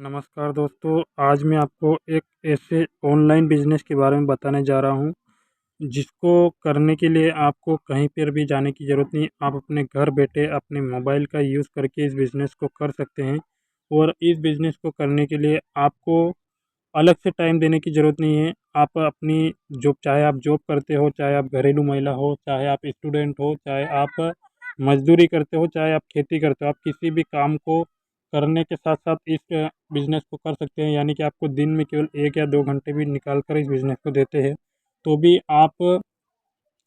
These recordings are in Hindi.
नमस्कार दोस्तों, आज मैं आपको एक ऐसे ऑनलाइन बिज़नेस के बारे में बताने जा रहा हूँ, जिसको करने के लिए आपको कहीं पर भी जाने की ज़रूरत नहीं। आप अपने घर बैठे अपने मोबाइल का यूज़ करके इस बिज़नेस को कर सकते हैं। और इस बिज़नेस को करने के लिए आपको अलग से टाइम देने की ज़रूरत नहीं है। आप अपनी जॉब, चाहे आप जॉब करते हो, चाहे आप घरेलू महिला हो, चाहे आप स्टूडेंट हो, चाहे आप मज़दूरी करते हो, चाहे आप खेती करते हो, आप किसी भी काम को करने के साथ-साथ इस बिज़नेस को कर सकते हैं। यानी कि आपको दिन में केवल 1 या 2 घंटे भी निकाल कर इस बिज़नेस को देते हैं, तो भी आप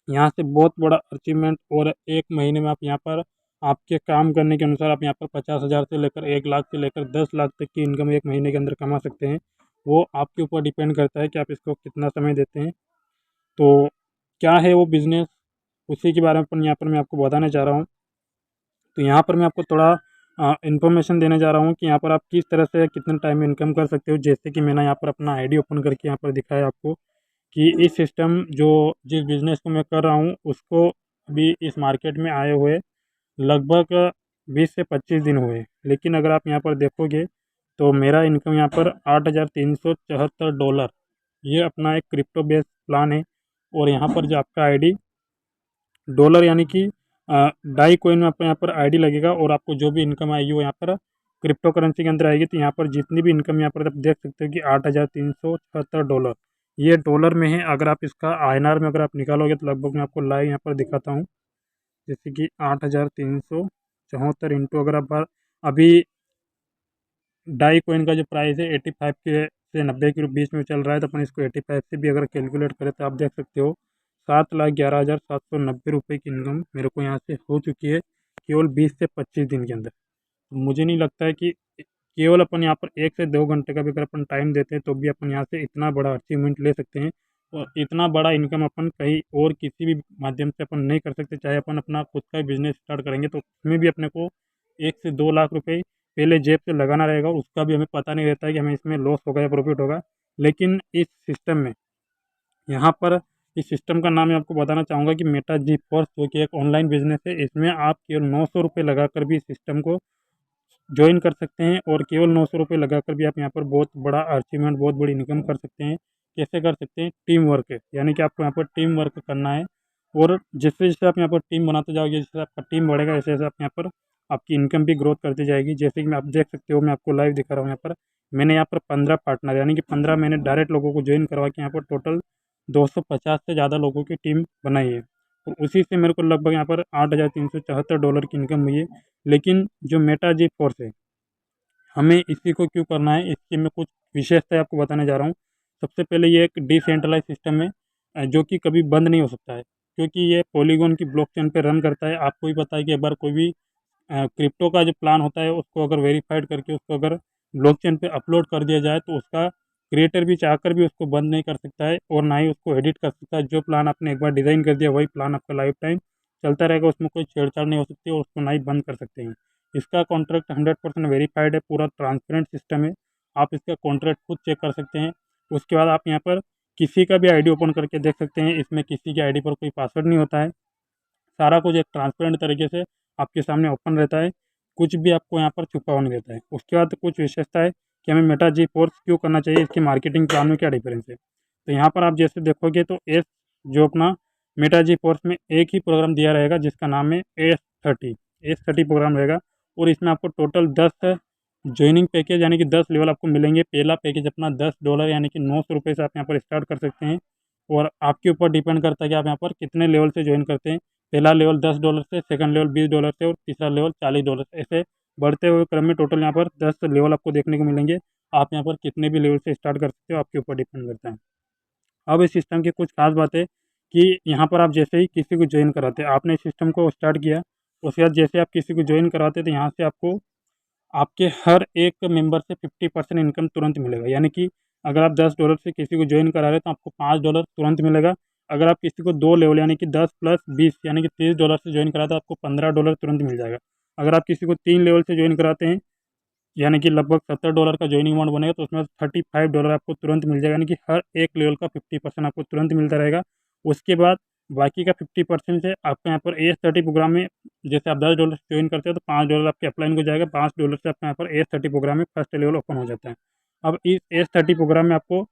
यहाँ से बहुत बड़ा अचीवमेंट, और 1 महीने में आप यहाँ पर आपके काम करने के अनुसार आप यहाँ पर 50,000 से लेकर 1 लाख से लेकर 10 लाख तक की इनकम 1 महीने के अंदर कमा सकते हैं। वो आपके ऊपर डिपेंड करता है कि आप इसको कितना समय देते हैं। तो क्या है वो बिज़नेस, उसी के बारे में अपन यहाँ पर मैं आपको बताने जा रहा हूँ। तो यहाँ पर मैं आपको थोड़ा इन्फॉर्मेशन देने जा रहा हूँ कि यहाँ पर आप किस तरह से कितने टाइम में इनकम कर सकते हो। जैसे कि मैंने यहाँ पर अपना आईडी ओपन करके यहाँ पर दिखाया आपको कि इस सिस्टम जो जिस बिज़नेस को मैं कर रहा हूँ, उसको अभी इस मार्केट में आए हुए लगभग 20 से 25 दिन हुए। लेकिन अगर आप यहाँ पर देखोगे तो मेरा इनकम यहाँ पर $8,374, ये अपना एक क्रिप्टो बेस्ड प्लान है। और यहाँ पर जो आपका आईडी डॉलर यानी कि डाई कॉइन में आपका यहाँ पर आईडी लगेगा, और आपको जो भी इनकम आएगी वो यहाँ पर क्रिप्टो करेंसी के अंदर आएगी। तो यहाँ पर जितनी भी इनकम यहाँ पर आप देख सकते हो कि $8,374, ये डॉलर में है। अगर आप इसका आईएनआर में अगर आप निकालोगे तो लगभग मैं आपको लाइव यहाँ पर दिखाता हूँ। जैसे कि 8,374 इंटू, अगर आप अभी डाई कॉइन का जो प्राइस है 85 के से 90 के बीच में चल रहा है, तो अपन इसको 85 से भी अगर कैलकुलेट करें तो आप देख सकते हो 7,11,790 रुपये की इनकम मेरे को यहाँ से हो चुकी है, केवल 20 से 25 दिन के अंदर। तो मुझे नहीं लगता है कि केवल अपन यहाँ पर 1 से 2 घंटे का भी अगर अपन टाइम देते हैं तो भी अपन यहाँ से इतना बड़ा अचीवमेंट ले सकते हैं। और इतना बड़ा इनकम अपन कहीं और किसी भी माध्यम से अपन नहीं कर सकते। चाहे अपन अपना खुद का बिजनेस स्टार्ट करेंगे तो उसमें भी अपने को 1 से 2 लाख रुपए पहले जेब से लगाना रहेगा। उसका भी हमें पता नहीं रहता है कि हमें इसमें लॉस होगा या प्रॉफिट होगा। लेकिन इस सिस्टम में, यहाँ पर इस सिस्टम का नाम मैं आपको बताना चाहूँगा कि मेटा जी फोर्स, जो कि एक ऑनलाइन बिजनेस है। इसमें आप केवल 900 रुपये लगाकर भी इस सिस्टम को ज्वाइन कर सकते हैं, और केवल 900 रुपये लगाकर भी आप यहाँ पर बहुत बड़ा अचीवमेंट, बहुत बड़ी इनकम कर सकते हैं। कैसे कर सकते हैं? टीम वर्क है, यानी कि आपको यहाँ पर टीम वर्क करना है। और जैसे जैसे आप यहाँ पर टीम बनाते जाओगे, जैसे आपका टीम बढ़ेगा, वैसे वैसे आप यहाँ पर आपकी इनकम भी ग्रोथ करती जाएगी। जैसे कि मैं आप देख सकते हो, मैं आपको लाइव दिखा रहा हूँ। यहाँ पर मैंने यहाँ पर 15 पार्टनर, यानी कि 15 मैंने डायरेक्ट लोगों को ज्वाइन करवा के यहाँ पर टोटल 250 से ज़्यादा लोगों की टीम बनाई है। तो उसी से मेरे को लगभग यहाँ पर $8,374 की इनकम हुई है। लेकिन जो मेटा जी फोर्स है, हमें इसी को क्यों करना है, इसकी मैं कुछ विशेषताएं आपको बताने जा रहा हूँ। सबसे पहले ये एक डिसेंट्रलाइज सिस्टम है, जो कि कभी बंद नहीं हो सकता है, क्योंकि ये पॉलीगॉन की ब्लॉकचेन पे रन करता है। आपको ही पता है कि एक बार कोई भी क्रिप्टो का जो प्लान होता है, उसको अगर वेरीफाइड करके उसको अगर ब्लॉकचेन पे अपलोड कर दिया जाए, तो उसका क्रिएटर भी चाहकर भी उसको बंद नहीं कर सकता है, और ना ही उसको एडिट कर सकता है। जो प्लान आपने एक बार डिज़ाइन कर दिया, वही प्लान आपका लाइफ टाइम चलता रहेगा, उसमें कोई छेड़छाड़ नहीं हो सकती, और उसको ना ही बंद कर सकते हैं। इसका कॉन्ट्रैक्ट 100% वेरीफाइड है, पूरा ट्रांसपेरेंट सिस्टम है। आप इसका कॉन्ट्रैक्ट खुद चेक कर सकते हैं। उसके बाद आप यहाँ पर किसी का भी आईडी ओपन करके देख सकते हैं। इसमें किसी की आईडी पर कोई पासवर्ड नहीं होता है। सारा कुछ एक ट्रांसपेरेंट तरीके से आपके सामने ओपन रहता है। कुछ भी आपको यहाँ पर छुपा हुआ नहीं रहता है। उसके बाद कुछ विशेषता है कि हमें मेटा जी फोर्स क्यों करना चाहिए, इसकी मार्केटिंग प्लान में क्या डिफरेंस है। तो यहाँ पर आप जैसे देखोगे तो एस, जो अपना मेटा जी फोर्स में एक ही प्रोग्राम दिया रहेगा, जिसका नाम है एस 30 प्रोग्राम रहेगा। और इसमें आपको टोटल 10 ज्वाइनिंग पैकेज, यानी कि 10 लेवल आपको मिलेंगे। पहला पैकेज अपना $10, यानी कि 900 रुपये से आप यहाँ पर स्टार्ट कर सकते हैं। और आपके ऊपर डिपेंड करता है कि आप यहाँ पर कितने लेवल से ज्वाइन करते हैं। पहला लेवल $10 से, सेकंड लेवल $20 से, और तीसरा लेवल $40 से। ऐसे बढ़ते हुए क्रम में टोटल यहाँ पर 10 लेवल आपको देखने को मिलेंगे। आप यहाँ पर कितने भी लेवल से स्टार्ट कर सकते हो, आपके ऊपर डिपेंड करता है। अब इस सिस्टम की कुछ खास बात है कि यहाँ पर आप जैसे ही किसी को ज्वाइन कराते हैं, आपने इस सिस्टम को स्टार्ट किया, उसके बाद जैसे आप किसी को ज्वाइन कराते हैं, तो यहाँ से आपको आपके हर एक मेंबर से 50% इनकम तुरंत मिलेगा। यानी कि अगर आप $10 से किसी को ज्वाइन करा रहे हैं, तो आपको $5 तुरंत मिलेगा। अगर आप किसी को 2 लेवल, यानी कि 10 प्लस 20, यानी कि $30 से ज्वाइन कराते हैं, तो आपको $15 तुरंत मिल जाएगा। अगर आप किसी को 3 लेवल से ज्वाइन कराते हैं, यानी कि लगभग $70 का ज्वाइनिंग अमाउंट बनेगा, तो उसमें $35 आपको तुरंत मिल जाएगा। यानी कि हर एक लेवल का 50% आपको तुरंत मिलता रहेगा। उसके बाद बाकी का 50% से आपका यहाँ पर AS30 प्रोग्राम में, जैसे आप $10 से ज्वाइन करते हो तो $5 आपके अपलाइन को जाएगा, $5 से आपका यहाँ पर AS30 प्रोग्राम में फर्स्ट लेवल ओपन हो जाता है। अब इस AS30 प्रोग्राम में आपको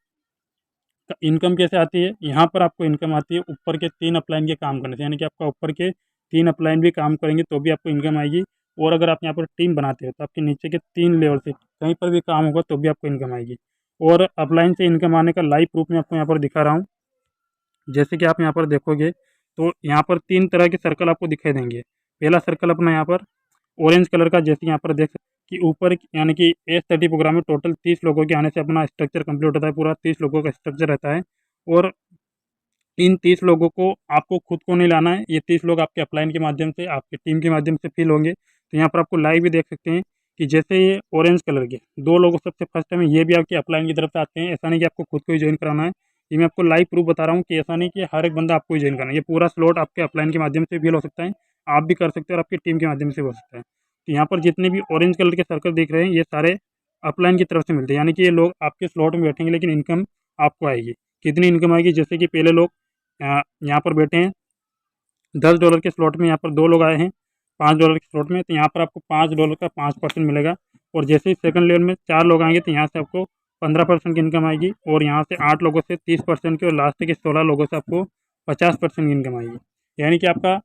इनकम कैसे आती है, यहाँ पर आपको इनकम आती है ऊपर के 3 अपलाइन के काम करने से, यानी कि आपका ऊपर के 3 अपलाइन भी काम करेंगे तो भी आपको इनकम आएगी। और अगर आप यहाँ पर टीम बनाते हो तो आपके नीचे के 3 लेवल से कहीं पर भी काम होगा तो भी आपको इनकम आएगी। और अपलाइन से इनकम आने का लाइव प्रूफ मैं आपको यहाँ पर दिखा रहा हूँ। जैसे कि आप यहाँ पर देखोगे तो यहाँ पर 3 तरह के सर्कल आपको दिखाई देंगे। पहला सर्कल अपना यहाँ पर ऑरेंज कलर का, जैसे यहाँ पर देख सकते कि ऊपर यानी कि AS30 प्रोग्राम में टोटल 30 लोगों के आने से अपना स्ट्रक्चर कंप्लीट होता है, पूरा 30 लोगों का स्ट्रक्चर रहता है। और इन 30 लोगों को आपको खुद को नहीं लाना है, ये 30 लोग आपके अपलाइन के माध्यम से, आपके टीम के माध्यम से फिल होंगे। तो यहाँ पर आपको लाइव भी देख सकते हैं कि जैसे ये ऑरेंज कलर के 2 लोगों सबसे फर्स्ट टाइम ये भी आपके अपलाइन की तरफ से आते हैं। ऐसा नहीं कि आपको खुद को ही ज्वाइन कराना है, ये मैं आपको लाइव प्रूफ बता रहा हूँ कि ऐसा नहीं कि हर एक बंदा आपको ही ज्वाइन करना है। ये पूरा स्लॉट आपके अपलाइन के माध्यम से फिल हो सकता है, आप भी कर सकते हो और आपकी टीम के माध्यम से हो सकता है। तो यहाँ पर जितने भी ऑरेंज कलर के सर्कल दिख रहे हैं ये सारे अपलाइन की तरफ से मिलते हैं, यानी कि ये लोग आपके स्लॉट में बैठेंगे लेकिन इनकम आपको आएगी। कितनी इनकम आएगी, जैसे कि पहले लोग यहाँ पर बैठे हैं $10 के स्लॉट में, यहाँ पर 2 लोग आए हैं $5 के स्लॉट में, तो यहाँ पर आपको $5 का 5% मिलेगा। और जैसे ही सेकंड लेवल में 4 लोग आएंगे तो यहाँ से आपको 15% की इनकम आएगी। और यहाँ से 8 लोगों से 30% की, और लास्ट के 16 लोगों से आपको 50% की इनकम आएगी। यानी कि आपका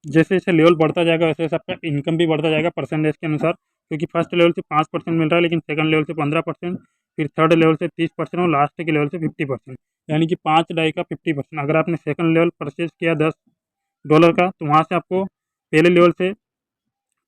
जैसे जैसे लेवल बढ़ता जाएगा वैसे वैसे आपका इनकम भी बढ़ता जाएगा परसेंटेज के अनुसार, क्योंकि फर्स्ट लेवल से 5% मिल रहा है, लेकिन सेकंड लेवल से 15%, फिर थर्ड लेवल से 30% और लास्ट के लेवल से 50%, यानी कि 5 डाई का 50%। अगर आपने सेकंड लेवल परचेज किया $10 का तो वहाँ से आपको पहले लेवल से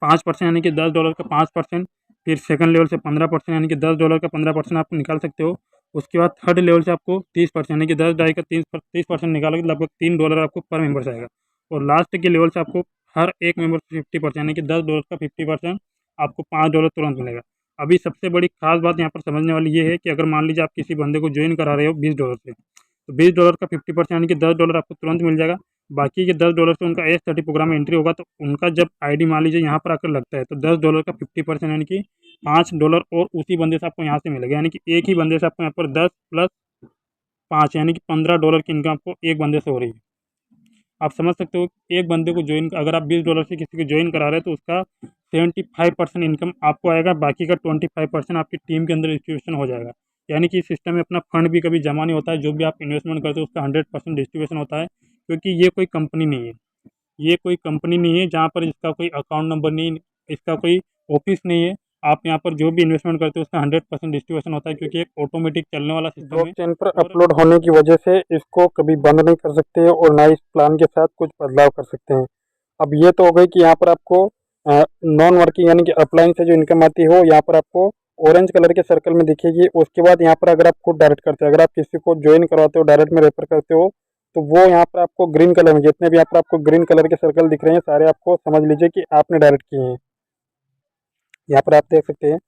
5% यानी कि $10 का 5%, फिर सेकंड लेवल से 15% यानी कि $10 का 15% आप निकाल सकते हो। उसके बाद थर्ड लेवल से आपको 30% यानी कि 10 डाई का 30% निकालोगे, लगभग $3 आपको पर मेंबर से आएगा। और लास्ट के लेवल से आपको हर एक मेंबर से 50% यानी कि $10 का 50% आपको $5 तुरंत मिलेगा। अभी सबसे बड़ी खास बात यहाँ पर समझने वाली ये है कि अगर मान लीजिए आप किसी बंदे को ज्वाइन करा रहे हो $20 से, तो $20 का 50% यानी कि $10 आपको तुरंत मिल जाएगा। बाकी के $10 से उनका AS30 प्रोग्राम में एंट्री होगा तो उनका जब आईडी मान लीजिए यहाँ पर आकर लगता है तो $10 का 50% यानी कि $5 और उसी बंदे से आपको यहाँ से मिलेगा, यानी कि एक ही बंदे से आपको यहाँ पर 10 प्लस 5 यानी कि $15 की इनकम आपको एक बंदे से हो रही है। आप समझ सकते हो एक बंदे को ज्वाइन, अगर आप $20 से किसी को ज्वाइन करा रहे हैं तो उसका 75% इनकम आपको आएगा, बाकी का 25% आपकी टीम के अंदर डिस्ट्रीब्यूशन हो जाएगा। यानी कि इस सिस्टम में अपना फंड भी कभी जमा नहीं होता है, जो भी आप इन्वेस्टमेंट करते हो उसका 100% डिस्ट्रीब्यूशन होता है। क्योंकि ये कोई कंपनी नहीं है, ये कोई कंपनी नहीं है जहाँ पर इसका कोई अकाउंट नंबर नहीं, इसका कोई ऑफिस नहीं है। आप यहाँ पर जो भी इन्वेस्टमेंट करते हो उसका 100% डिस्ट्रीब्यूशन होता है, क्योंकि एक ऑटोमेटिक चलने वाला सिस्टम है। ब्लॉकचेन पर अपलोड होने की वजह से इसको कभी बंद नहीं कर सकते हैं और ना इस प्लान के साथ कुछ बदलाव कर सकते हैं। अब ये तो हो गई कि यहाँ पर आपको नॉन वर्किंग यानी कि अपलाइन से जो इनकम आती है वो यहाँ पर आपको ऑरेंज कलर के सर्कल में दिखेगी। उसके बाद यहाँ पर अगर आप खुद डायरेक्ट करते हो, अगर आप किसी को ज्वाइन करवाते हो, डायरेक्ट में रेफर करते हो, तो वो यहाँ पर आपको ग्रीन कलर में, जितने भी यहाँ पर आपको ग्रीन कलर के सर्कल दिख रहे हैं सारे आपको समझ लीजिए कि आपने डायरेक्ट किए हैं। यहाँ पर आप देख सकते हैं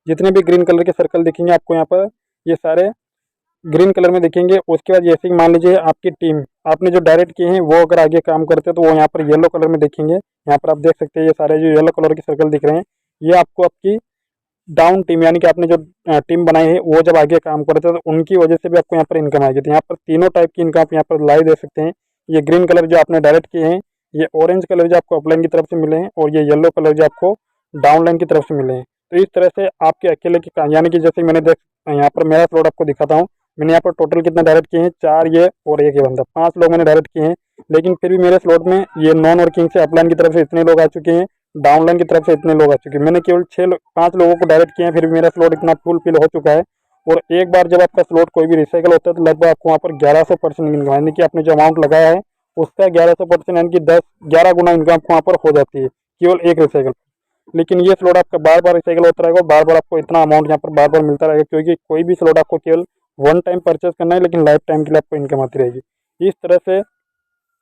जितने भी ग्रीन कलर के सर्कल दिखेंगे आपको यहाँ पर ये सारे ग्रीन कलर में दिखेंगे। उसके बाद जैसे कि मान लीजिए आपकी टीम आपने जो डायरेक्ट किए हैं वो अगर आगे काम करते हैं तो वो यहाँ पर येलो कलर में दिखेंगे। यहाँ पर आप देख सकते हैं ये सारे जो येलो कलर के सर्कल दिख रहे हैं ये आपको आपकी डाउन टीम यानी कि आपने जो टीम बनाई है वो जब आगे काम करते हैं तो उनकी वजह से भी आपको यहाँ पर इनकम आएगी। तो यहाँ पर तीनों टाइप की इनकम आप यहाँ पर लाइव देख सकते हैं। ये ग्रीन कलर जो आपने डायरेक्ट किए हैं, ये ऑरेंज कलर जो आपको अपलाइन की तरफ से मिले हैं, और ये येलो कलर जो आपको डाउनलाइन की तरफ से मिले हैं। तो इस तरह से आपके अकेले के यानी कि जैसे मैंने देख यहाँ पर मेरा स्लॉट आपको दिखाता हूँ। मैंने यहाँ पर टोटल कितना डायरेक्ट किए हैं, 4 ये और एक ये बंदा, 5 लोग मैंने डायरेक्ट किए हैं। लेकिन फिर भी मेरे स्लॉट में ये नॉन वर्किंग से अपलाइन की तरफ से इतने लोग आ चुके हैं, डाउनलाइन की तरफ से इतने लोग आ चुके हैं। मैंने केवल 5 लोगों को डायरेक्ट किए हैं, फिर भी मेरा स्लॉट इतना फुल फिल हो चुका है। और एक बार जब आपका स्लॉट कोई भी रिसाइकल होता है तो लगभग आपको वहाँ पर 1100% इनकम, यानी कि आपने जो अमाउंट लगाया है उसका 1100% यानी कि 11 गुना इनकम आपको वहाँ पर हो जाती है केवल एक रिसाइकल। लेकिन ये स्लॉट आपका बार बार रिसाइकल होता रहेगा, बार बार आपको इतना अमाउंट यहाँ पर बार बार मिलता रहेगा, क्योंकि कोई भी स्लॉट आपको केवल वन टाइम परचेज करना है, लेकिन लाइफ टाइम के लिए आपको इनकम आती रहेगी। इस तरह से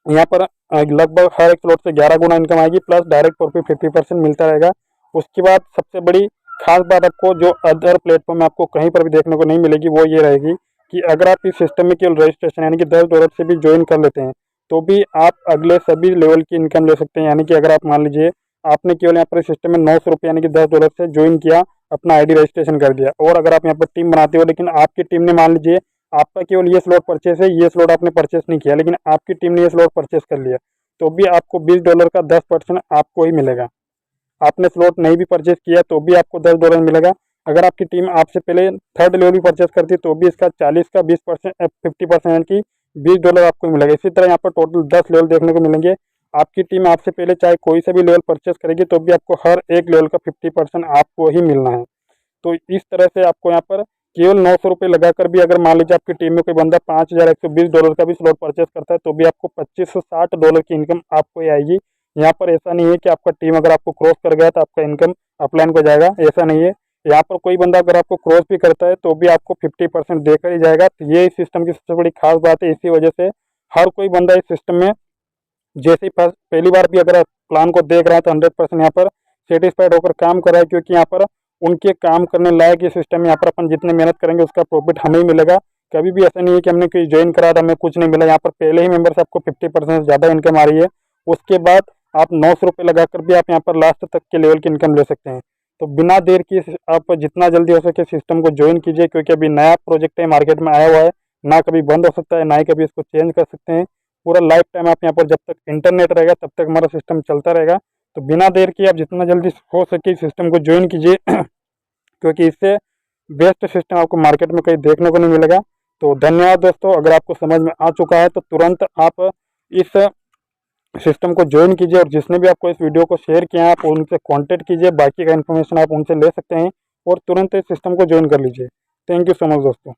यहाँ पर लगभग हर एक स्लॉट से 11 गुना इनकम आएगी, प्लस डायरेक्ट प्रॉफिट 50% मिलता रहेगा। उसके बाद सबसे बड़ी खास बात आपको जो अदर प्लेटफॉर्म में आपको कहीं पर भी देखने को नहीं मिलेगी वो ये रहेगी कि अगर आप इस सिस्टम में केवल रजिस्ट्रेशन यानी कि $10 से भी ज्वाइन कर लेते हैं तो भी आप अगले सभी लेवल की इनकम ले सकते हैं। यानी कि अगर आप मान लीजिए आपने केवल यहाँ पर इस सिस्टम में $900 यानी कि $10 से ज्वाइन किया, अपना आईडी रजिस्ट्रेशन कर दिया, और अगर आप यहाँ पर टीम बनाते हो लेकिन आपकी टीम ने मान लीजिए आपका केवल ये स्लॉट परचेस है, ये स्लॉट आपने परचेस नहीं किया, लेकिन आपकी टीम ने ये स्लॉट परचेस कर लिया, तो भी आपको $20 का 10% आपको ही मिलेगा। आपने स्लॉट नहीं भी परचेस किया तो भी आपको $10 मिलेगा। अगर आपकी टीम आपसे पहले थर्ड लेवल भी परचेस करती है तो भी इसका 40 का 20% 50% यानी कि $20 आपको ही मिलेगा। इसी तरह यहाँ पर टोटल 10 लेवल देखने को मिलेंगे। आपकी टीम आपसे पहले चाहे कोई सा भी लेवल परचेस करेगी तो भी आपको हर एक लेवल का 50% आपको ही मिलना है। तो इस तरह से आपको यहाँ पर केवल $900 लगाकर भी अगर मान लीजिए आपकी टीम में कोई बंदा $5120 का भी स्लॉट परचेस करता है तो भी आपको $2560 की इनकम आपको ही आएगी। यहाँ पर ऐसा नहीं है कि आपका टीम अगर आपको क्रॉस कर गया तो आपका इनकम अपलाइन हो जाएगा, ऐसा नहीं है। यहाँ पर कोई बंदा अगर आपको क्रॉस भी करता है तो भी आपको 50% देकर ही जाएगा। तो ये इस सिस्टम की सबसे बड़ी खास बात है। इसी वजह से हर कोई बंदा इस सिस्टम में जैसे ही पहली बार भी अगर प्लान को देख रहा है तो 100% यहाँ पर सेटिस्फाइड होकर काम कर रहा है, क्योंकि यहाँ पर उनके काम करने लायक ये सिस्टम, यहाँ पर अपन जितने मेहनत करेंगे उसका प्रॉफिट हमें ही मिलेगा। कभी भी ऐसा नहीं है कि हमने कोई ज्वाइन करा था हमें कुछ नहीं मिला। यहाँ पर पहले ही मेंबर से आपको 50% ज़्यादा इनकम आ रही है, उसके बाद आप $900 लगाकर भी आप यहाँ पर लास्ट तक के लेवल की इनकम ले सकते हैं। तो बिना देर की आप जितना जल्दी हो सके सिस्टम को ज्वाइन कीजिए, क्योंकि अभी नया प्रोजेक्ट है, मार्केट में आया हुआ है, ना कभी बंद हो सकता है ना ही कभी इसको चेंज कर सकते हैं। पूरा लाइफ टाइम आप यहाँ पर जब तक इंटरनेट रहेगा तब तक हमारा सिस्टम चलता रहेगा। तो बिना देर की आप जितना जल्दी हो सके सिस्टम को ज्वाइन कीजिए क्योंकि इससे बेस्ट सिस्टम आपको मार्केट में कहीं देखने को नहीं मिलेगा। तो धन्यवाद दोस्तों, अगर आपको समझ में आ चुका है तो तुरंत आप इस सिस्टम को ज्वाइन कीजिए, और जिसने भी आपको इस वीडियो को शेयर किया है आप उनसे कांटेक्ट कीजिए, बाकी का इन्फॉर्मेशन आप उनसे ले सकते हैं और तुरंत इस सिस्टम को ज्वाइन कर लीजिए। थैंक यू सो मच दोस्तों।